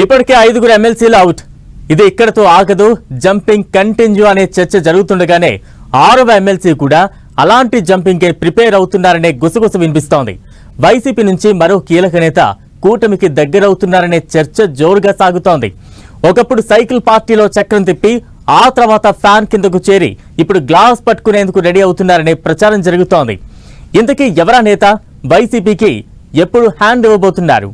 ఇప్పటికే 5 ఎమ్మెల్సీలు అవుట్. ఇది ఇక్కడతో ఆగదు, జంపింగ్ కంటిన్యూ అనే చర్చ జరుగుతుండగానే 6వ ఎమ్మెల్సీ కూడా అలాంటి జంపింగ్ కే ప్రిపేర్ అవుతున్నారనే గుసగుస వినిపిస్తోంది. వైసీపీ నుంచి మరో కీలక నేత కూటమికి దగ్గరవుతున్నారనే చర్చ జోరుగా సాగుతోంది. ఒకప్పుడు సైకిల్ పార్టీలో చక్రం తిప్పి ఆ తర్వాత ఫ్యాన్ కిందకు చేరి ఇప్పుడు గ్లాస్ పట్టుకునేందుకు రెడీ అవుతున్నారనే ప్రచారం జరుగుతోంది. ఇంతకీ ఎవరా నేత? వైసీపీకి ఎప్పుడు హ్యాండ్ ఇవ్వబోతున్నారు?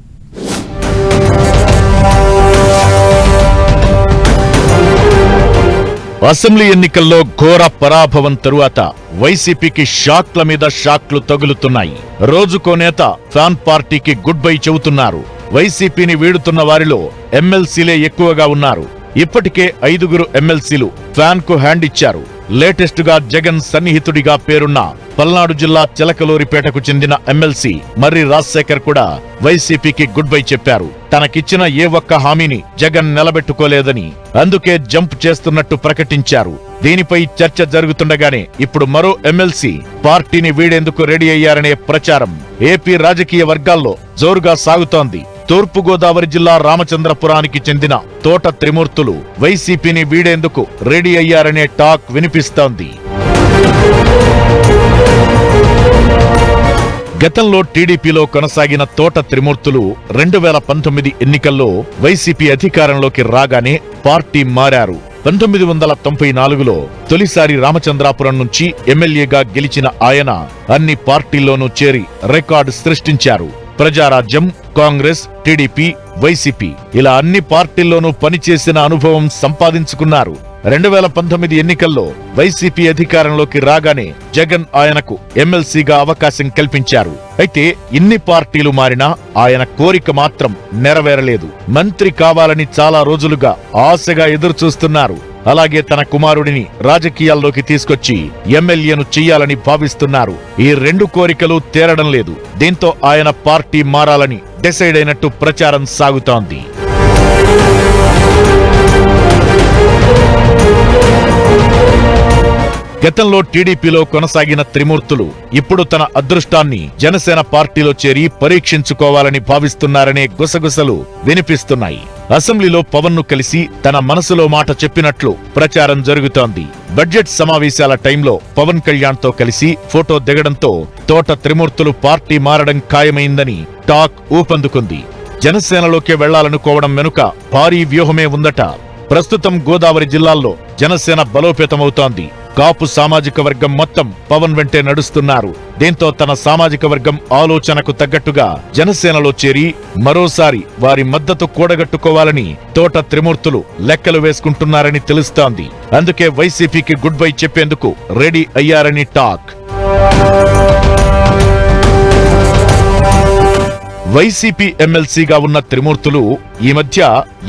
అసెంబ్లీ ఎన్నికల్లో ఘోర పరాభవం తరువాత వైసీపీకి షాక్ల మీద షాక్లు తగులుతున్నాయి. రోజుకో నేత ఫ్యాన్ పార్టీకి గుడ్ బై చెబుతున్నారు. వైసీపీని వీడుతున్న వారిలో ఎమ్మెల్సీలే ఎక్కువగా ఉన్నారు. ఇప్పటికే 5 ఎమ్మెల్సీలు ఫ్యాన్ కు హ్యాండ్ ఇచ్చారు. లేటెస్ట్ గా జగన్ సన్నిహితుడిగా పేరున్న పల్నాడు జిల్లా చిలకలూరిపేటకు చెందిన ఎమ్మెల్సీ మర్రి రాజశేఖర్ కూడా వైసీపీకి గుడ్ బై చెప్పారు. తనకిచ్చిన ఏ ఒక్క హామీని జగన్ నిలబెట్టుకోలేదని, అందుకే జంప్ చేస్తున్నట్టు ప్రకటించారు. దీనిపై చర్చ జరుగుతుండగానే ఇప్పుడు మరో ఎమ్మెల్సీ పార్టీని వీడేందుకు రెడీ అయ్యారనే ప్రచారం ఏపీ రాజకీయ వర్గాల్లో జోరుగా సాగుతోంది. తూర్పుగోదావరి జిల్లా రామచంద్రపురానికి చెందిన తోట త్రిమూర్తులు వైసీపీని వీడేందుకు రెడీ అయ్యారనే టాక్ వినిపిస్తోంది. గతంలో టీడీపీలో కొనసాగిన తోట త్రిమూర్తులు 2019 ఎన్నికల్లో వైసీపీ అధికారంలోకి రాగానే పార్టీ మారారు. 1994లో తొలిసారి రామచంద్రాపురం నుంచి ఎమ్మెల్యేగా గెలిచిన ఆయన అన్ని పార్టీల్లోనూ చేరి రికార్డు సృష్టించారు. ప్రజారాజ్యం, కాంగ్రెస్, టీడీపీ, వైసీపీ ఇలా అన్ని పార్టీల్లోనూ పనిచేసిన అనుభవం సంపాదించుకున్నారు. 2019 ఎన్నికల్లో వైసీపీ అధికారంలోకి రాగానే జగన్ ఆయనకు ఎమ్మెల్సీగా అవకాశం కల్పించారు. అయితే ఇన్ని పార్టీలు మారినా ఆయన కోరిక మాత్రం నెరవేరలేదు. మంత్రి కావాలని చాలా రోజులుగా ఆశగా ఎదురుచూస్తున్నారు. అలాగే తన కుమారుడిని రాజకీయాల్లోకి తీసుకొచ్చి ఎమ్మెల్యేను చెయ్యాలని భావిస్తున్నారు. ఈ 2 కోరికలు తీరడం లేదు. దీంతో ఆయన పార్టీ మారాలని డిసైడ్ అయినట్టు ప్రచారం సాగుతోంది. గతంలో టీడీపీలో కొనసాగిన త్రిమూర్తులు ఇప్పుడు తన అదృష్టాన్ని జనసేన పార్టీలో చేరి పరీక్షించుకోవాలని భావిస్తున్నారనే గుసగుసలు వినిపిస్తున్నాయి. అసెంబ్లీలో పవన్ ను కలిసి తన మనసులో మాట చెప్పినట్లు ప్రచారం జరుగుతోంది. బడ్జెట్ సమావేశాల టైంలో పవన్ కళ్యాణ్ తో కలిసి ఫోటో దిగడంతో తోట త్రిమూర్తులు పార్టీ మారడం ఖాయమైందని టాక్ ఊపందుకుంది. జనసేనలోకి వెళ్లాలనుకోవడం వెనుక భారీ వ్యూహమే ఉందట. ప్రస్తుతం గోదావరి జిల్లాల్లో జనసేన బలోపేతమవుతోంది. కాపు సామాజిక వర్గం మొత్తం పవన్ వెంటే నడుస్తున్నారు. దీంతో తన సామాజిక వర్గం ఆలోచనకు తగ్గట్టుగా జనసేనలో చేరి మరోసారి వారి మద్దతు కూడగట్టుకోవాలని తోట త్రిమూర్తులు లెక్కలు వేసుకుంటున్నారని తెలుస్తోంది. అందుకే వైసీపీకి గుడ్ బై చెప్పేందుకు రెడీ అయ్యారని టాక్. వైసీపీ ఎమ్మెల్సీగా ఉన్న త్రిమూర్తులు ఈ మధ్య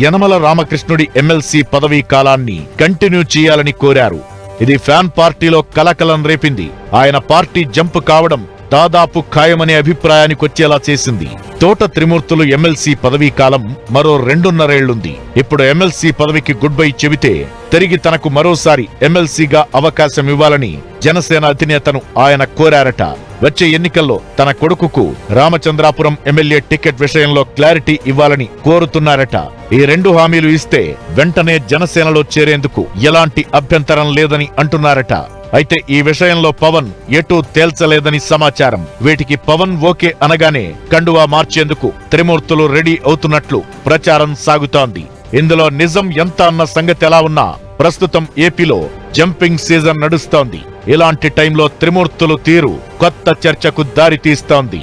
యనమల రామకృష్ణుడి ఎమ్మెల్సీ పదవీ కాలాన్ని కంటిన్యూ చేయాలని కోరారు. ఇది ఫ్యాన్ పార్టీలో కలకలం రేపింది. ఆయన పార్టీ జంప్ కావడం దాదాపు ఖాయమనే అభిప్రాయానికొచ్చేలా చేసింది. తోట త్రిమూర్తులు ఎమ్మెల్సీ పదవీ కాలం మరో 2.5 ఏళ్లుంది. ఇప్పుడు ఎమ్మెల్సీ పదవికి గుడ్ బై చెబితే తిరిగి తనకు మరోసారి ఎమ్మెల్సీగా అవకాశం ఇవ్వాలని జనసేన అధినేతను ఆయన కోరారట. వచ్చే ఎన్నికల్లో తన కొడుకుకు రామచంద్రాపురం ఎమ్మెల్యే టికెట్ విషయంలో క్లారిటీ ఇవ్వాలని కోరుతున్నారట. ఈ 2 హామీలు ఇస్తే వెంటనే జనసేనలో చేరేందుకు ఎలాంటి అభ్యంతరం లేదని అంటున్నారట. అయితే ఈ విషయంలో పవన్ ఎటూ తేల్చలేదని సమాచారం. వీటికి పవన్ ఓకే అనగానే కండువా మార్చేందుకు త్రిమూర్తులు రెడీ అవుతున్నట్లు ప్రచారం సాగుతోంది. ఇందులో నిజం ఎంత అన్న సంగతి ఎలా ఉన్నా ప్రస్తుతం ఏపీలో జంపింగ్ సీజన్ నడుస్తోంది. ఇలాంటి టైంలో త్రిమూర్తులు తీరు కొత్త చర్చకు దారి తీస్తోంది.